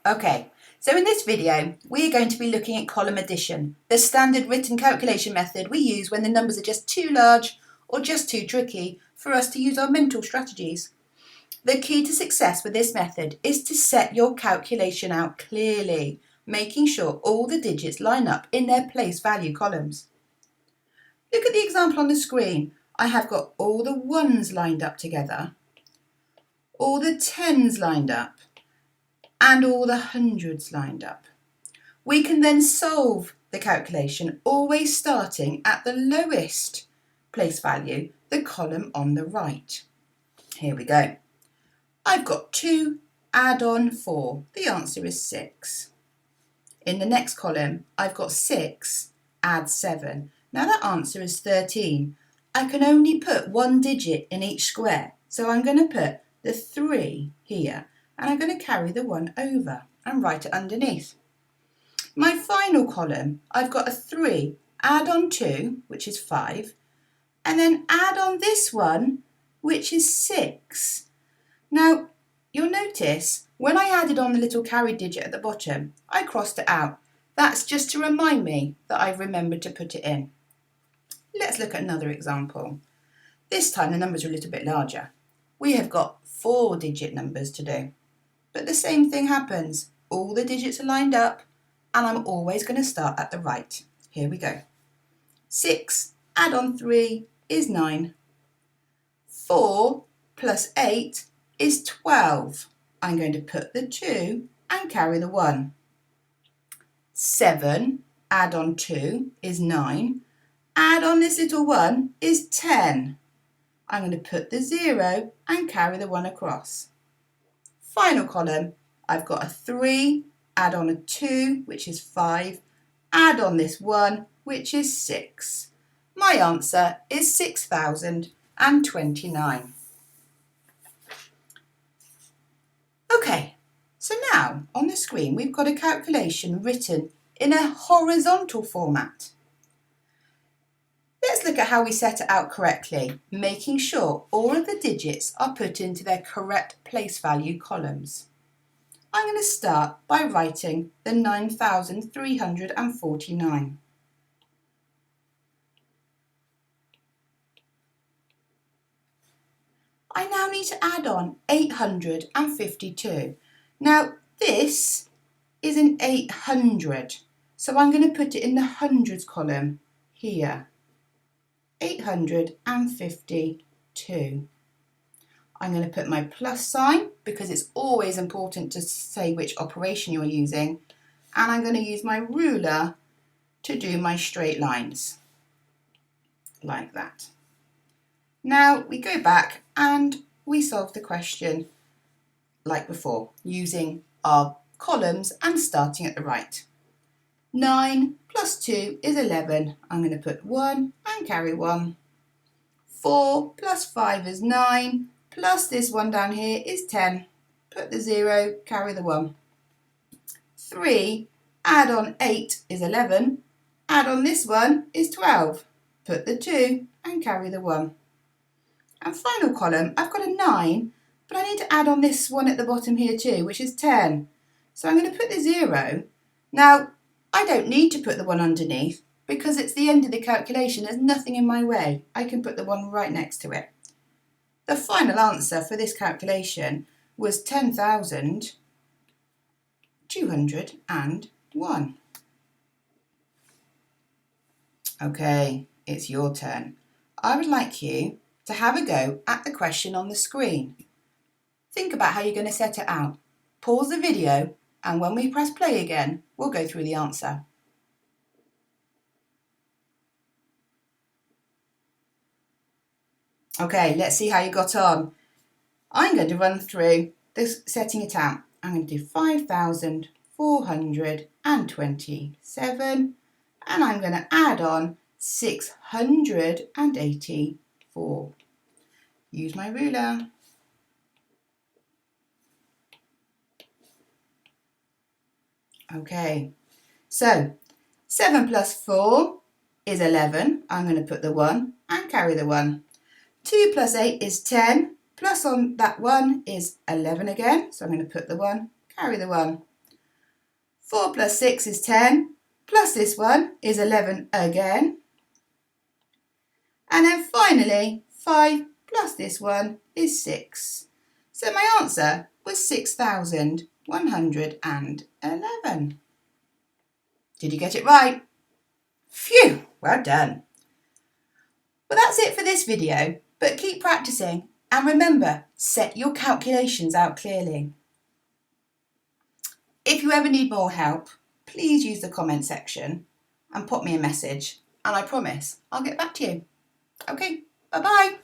Okay, so in this video, we are going to be looking at column addition, the standard written calculation method we use when the numbers are just too large or just too tricky for us to use our mental strategies. The key to success with this method is to set your calculation out clearly, making sure all the digits line up in their place value columns. Look at the example on the screen. I have got all the ones lined up together, all the tens lined up, and all the hundreds lined up. We can then solve the calculation always starting at the lowest place value, the column on the right. Here we go. I've got 2 add on 4. The answer is 6. In the next column, I've got 6 add 7. Now that answer is 13. I can only put one digit in each square, so I'm going to put the 3 here, and I'm going to carry the 1 over and write it underneath. My final column, I've got a 3 add on 2, which is 5, and then add on this one, which is 6. Now, you'll notice when I added on the little carry digit at the bottom, I crossed it out. That's just to remind me that I've remembered to put it in. Let's look at another example. This time the numbers are a little bit larger. We have got 4-digit numbers to do. But the same thing happens. All the digits are lined up, and I'm always going to start at the right. Here we go. 6 add on 3 is 9. 4 plus 8 is 12. I'm going to put the 2 and carry the 1. 7 add on 2 is 9. Add on this little 1 is 10. I'm going to put the 0 and carry the 1 across. Final column, I've got a 3, add on a 2, which is 5, add on this 1, which is 6. My answer is 6,029. Okay, so now on the screen we've got a calculation written in a horizontal format. Let's look at how we set it out correctly, making sure all of the digits are put into their correct place value columns. I'm going to start by writing the 9,349. I now need to add on 852. Now this is an 800, so I'm going to put it in the hundreds column here. 852. I'm going to put my plus sign because it's always important to say which operation you're using, and I'm going to use my ruler to do my straight lines like that. Now we go back and we solve the question like before, using our columns and starting at the right. 9 plus 2 is 11. I'm going to put 1 and carry 1. 4 plus 5 is 9, plus this one down here is 10. Put the 0, carry the 1. 3 add on 8 is 11. Add on this one is 12. Put the 2 and carry the 1. And final column, I've got a 9, but I need to add on this one at the bottom here too, which is 10. So I'm going to put the 0. Now, I don't need to put the 1 underneath because it's the end of the calculation. There's nothing in my way. I can put the 1 right next to it. The final answer for this calculation was 10,201. Okay, it's your turn. I would like you to have a go at the question on the screen. Think about how you're going to set it out. Pause the video, and when we press play again, we'll go through the answer. Okay, let's see how you got on. I'm going to run through this, setting it out. I'm going to do 5,427, and I'm going to add on 684. Use my ruler. Okay, so 7 plus 4 is 11. I'm going to put the 1 and carry the 1. 2 plus 8 is 10. Plus on that 1 is 11 again. So I'm going to put the 1, carry the 1. 4 plus 6 is 10, plus this one is 11 again. And then finally, 5 plus this one is 6. So my answer was 6,111. Did you get it right? Phew, well done. Well, that's it for this video, but keep practicing and remember, set your calculations out clearly. If you ever need more help, please use the comment section and pop me a message, and I promise I'll get back to you. Okay, bye-bye.